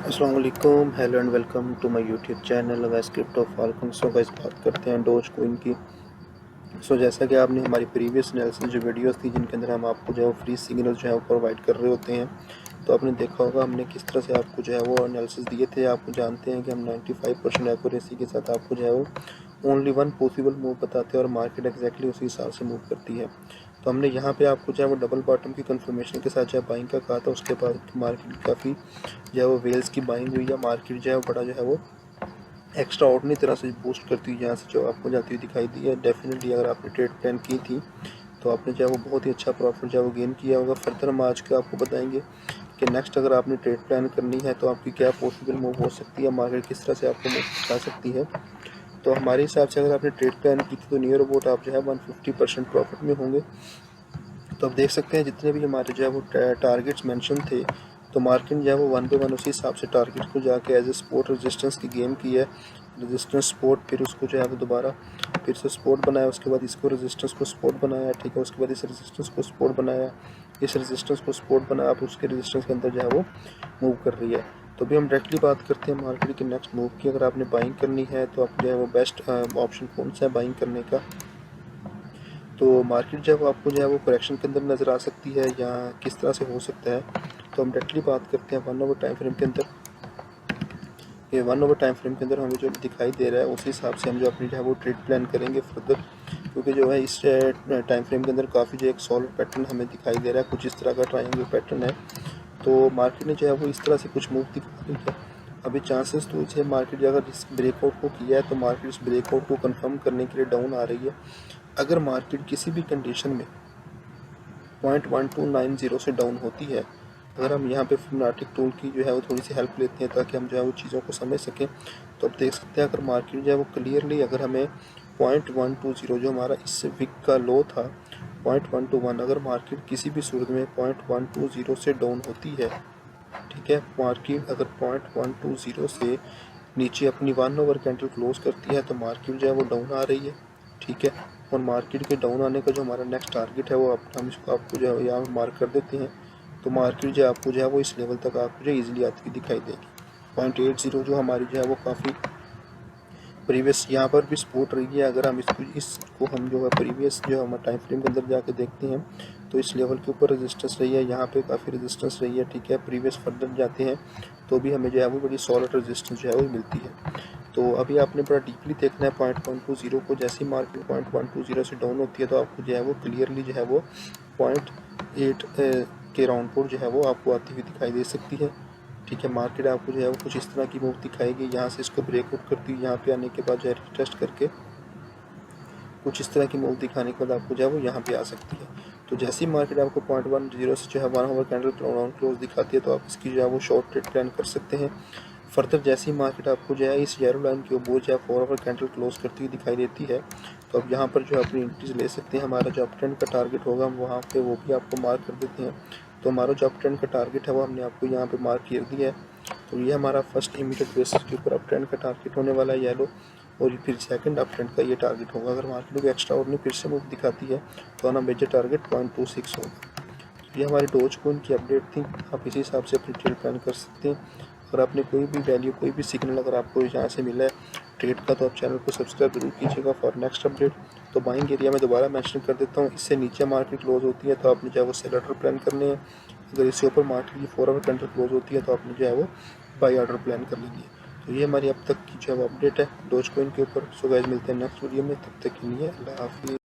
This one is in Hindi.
अस्सलाम वालेकुम, hello and welcome to my YouTube channel guys crypto falcon. So guys बात करते हैं डोज कोइन की। जैसा कि आपने हमारी प्रीवियस एनालिसिस जो वीडियोस थी जिनके अंदर हम आपको जो है वो फ्री सिग्नल जो है वो प्रोवाइड कर रहे होते हैं, तो आपने देखा होगा हमने किस तरह से आपको जो है वो एनालिसिस दिए थे। आपको जानते हैं कि हम 95% एक्यूरेसी के साथ आपको जो है वो ओनली वन पॉसिबल मूव बताते हैं और मार्केट एग्जैक्टली उसी हिसाब से मूव करती है। तो हमने यहाँ पे आपको जो है वो डबल बॉटम की कंफर्मेशन के साथ जो है बाइंग का कहा था, उसके बाद मार्केट काफ़ी जो है वो वेल्स की बाइंग हुई है। मार्केट जो है वो बड़ा जो है वो एक्स्ट्रा ऑर्डिनरी तरह से बूस्ट करती हुई यहाँ से जो आपको जाती हुई दिखाई दी है। डेफिनेटली अगर आपने ट्रेड प्लान की थी तो आपने जो है वो बहुत ही अच्छा प्रॉफिट जो है वो गेन किया होगा। फर्दर हम आज का आपको बताएंगे कि नेक्स्ट अगर आपने ट्रेड प्लान करनी है तो आपकी क्या पॉसिबल मूव हो सकती है, मार्केट किस तरह से आपको मूव दिखा सकती है। तो हमारे हिसाब से अगर आपने ट्रेड प्लान की थी तो नियर अबाउट आप जो है 150% प्रॉफिट में होंगे। तो आप देख सकते हैं जितने भी हमारे जो है वो टारगेट्स मेंशन थे, तो मार्केट जो है वो वन बाय वन उसी हिसाब से टारगेट को जाके एज ए सपोर्ट रेजिस्टेंस की गेम की है। रेजिस्टेंस सपोर्ट, फिर उसको जो है वो दोबारा फिर से सपोर्ट बनाया, उसके बाद इसको रेजिस्टेंस को सपोर्ट बनाया, ठीक है। उसके बाद इस रेजिस्टेंस को सपोर्ट बनाया, इस रेजिस्टेंस को सपोर्ट बनाया, अब उसके रेजिस्टेंस के अंदर जो है वो मूव कर रही है। तो अभी हम डायरेक्टली बात करते हैं मार्केट के नेक्स्ट मूव की। अगर आपने बाइंग करनी है तो आप जो है वो बेस्ट ऑप्शन कौन सा है बाइंग करने का। तो मार्केट जब आपको जो है वो करेक्शन के अंदर नज़र आ सकती है या किस तरह से हो सकता है, तो हम डायरेक्टली बात करते हैं 1 आवर टाइम फ्रेम के अंदर। ये 1 आवर टाइम फ्रेम के अंदर हमें जो दिखाई दे रहा है उसी हिसाब से हम जो अपनी जो है वो ट्रेड प्लान करेंगे फर्दर, क्योंकि जो है इस टाइम फ्रेम के अंदर काफ़ी जो एक सॉलिड पैटर्न हमें दिखाई दे रहा है, कुछ इस तरह का ट्रायंगल पैटर्न है। तो मार्केट ने जो है वो इस तरह से कुछ मूव दिखा दी है। अभी चांसेस तो इसे मार्केट अगर इस ब्रेकआउट को किया है तो मार्केट इस ब्रेकआउट को कंफर्म करने के लिए डाउन आ रही है। अगर मार्केट किसी भी कंडीशन में 0.1290 से डाउन होती है, अगर हम यहाँ पे फिबोनाची टूल की जो है वो थोड़ी सी हेल्प लेते हैं ताकि हम जो है वो चीज़ों को समझ सकें, तो आप देख सकते हैं अगर मार्केट जो है वो क्लियरली अगर हमें 0.120 जो हमारा इस वीक का लो था 0.121, अगर मार्केट किसी भी सूरत में 0.120 से डाउन होती है, ठीक है, मार्केट अगर 0.120 से नीचे अपनी 1 आवर कैंडल क्लोज करती है तो मार्केट जो है वो डाउन आ रही है, ठीक है। और मार्केट के डाउन आने का जो हमारा नेक्स्ट टारगेट है वो हम इसको आपको जो है यहाँ मार्क कर देते हैं। तो मार्केट जो आपको जो है वो इस लेवल तक आपको जो ईजिली आती हुई दिखाई देगी। 0.80 जो हमारी जो है वो काफ़ी प्रीवियस यहाँ पर भी सपोर्ट रही है। अगर हम इसको हम जो है प्रीवियस जो हमारे टाइम फ्रेम के अंदर जाके देखते हैं तो इस लेवल के ऊपर रेजिस्टेंस रही है, यहाँ पे काफ़ी रेजिस्टेंस रही है, ठीक है। प्रीवियस फर्दर जाते हैं तो भी हमें जो है वो बड़ी सॉलिड रेजिस्टेंस जो है वो मिलती है। तो अभी आपने बड़ा डीपली देखना है 0.120 को। जैसे ही मार्केट 0.120 से डाउन होती है तो आपको जो है वो क्लियरली जो है वो 0.8 के राउंड पर जो है वो आपको आती हुई दिखाई दे सकती है, ठीक है। मार्केट आपको जो है वो कुछ इस तरह की मूव दिखाएगी, यहाँ से इसको ब्रेकआउट करती है, यहाँ पे आने के बाद जो है रिटेस्ट करके कुछ इस तरह की मूव दिखाने के बाद आपको जो है वो यहाँ पे आ सकती है। तो जैसे ही मार्केट आपको 0.10 से जो है 1 आवर कैंडल क्लोज दिखाती है तो आप इसकी जो है वो शॉर्ट ट्रेड प्लान कर सकते हैं। फर्दर जैसे ही मार्केट आपको जो है इस येलो लाइन के ऊपर जो है 4 आवर कैंडल क्लोज करती हुई दिखाई देती है तो आप यहाँ पर जो है अपनी एंट्रीज ले सकते हैं। हमारा जो अप ट्रेंड का टारगेट होगा हम वहाँ पे वो भी आपको मार्क कर देते हैं। तो हमारा जो अप ट्रेंड का टारगेट है वो हमने आपको यहाँ पे मार्क कर दिया है। तो ये हमारा फर्स्ट इमीडिएट बेसिस के ऊपर अप ट्रेंड का टारगेट होने वाला है येलो, और फिर सेकंड अप ट्रेंड का ये टारगेट होगा। अगर मार्केट को एक्स्ट्रा ऑर्डिनरी फिर से मूव दिखाती है तो हमारा मेजर टारगेट 0.26 होगा। ये हमारी डोज कॉइन की अपडेट थी, आप इसी हिसाब से अपनी ट्रेड प्लान कर सकते हैं। अगर आपने कोई भी वैल्यू कोई भी सिग्नल अगर आपको यहाँ से मिला है ट्रेड का तो आप चैनल को सब्सक्राइब जरूर कीजिएगा फॉर नेक्स्ट अपडेट। तो बाइंग एरिया में दोबारा मेंशन कर देता हूँ, इससे नीचे मार्केट क्लोज होती है तो आपने जो है वो सेल ऑर्डर प्लान करने हैं। अगर इससे ऊपर मार्केट की 4 आवर कैंडल क्लोज होती है तो आपने जो है वो बाई ऑर्डर प्लान कर लेंगे। तो ये हमारी अब तक की जो है अपडेट है डोज कॉइन के ऊपर। सो गाइस मिलते हैं नेक्स्ट वीडियो में, तब तक के लिए अल्लाह हाफिज़।